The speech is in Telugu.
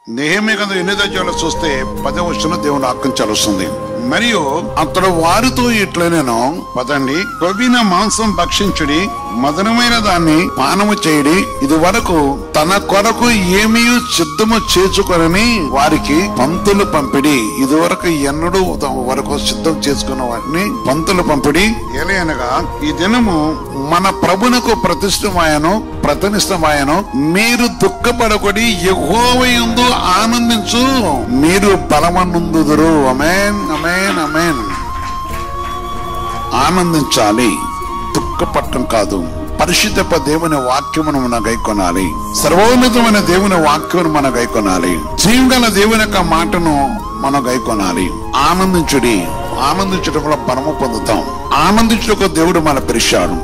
నెహెమ్యా గ్రంథం 8వ అధ్యాయంలో చూస్తే 10వ వచనం దేవుని వాక్యం చలుస్తుంది. మరియు అతడు వారితో ఇట్లనేను, పదండి, కొవ్విన మాంసం భక్షించుడి, మధురమైన దాన్ని పానము చేయడి, ఇది వరకు తన కొరకు ఏమీ సిద్ధము చేసుకొనని వారికి పంతులు పంపిడి. ఇది వరకు ఎన్నడూ వరకు సిద్ధం చేసుకున్న వాటిని పంతులు పంపిడి. ఏలయనగా ఈ దినము మన ప్రభునకు ప్రతిష్టమాయను, మీరు దుఃఖపడకొడి, యెహోవా యందు ఆనందించు, మీరు బలమనుందుదురు. ఆమేన్, ఆమేన్, ఆమేన్. ఆనందించాలి, దుఃఖపడటం కాదు. పరిశుద్ధ దేవుని వాక్యమును మనం గైకొనాలి. సర్వోన్నతమైన దేవుని వాక్యమును మనం గైకొనాలి. జీవగల దేవుని యొక్క మాటను మనం గైకొనాలి. ఆనందించడం వల్ల పరమ పొందుతాం. ఆనందించుటకు దేవుడు మన పిలిచాడు.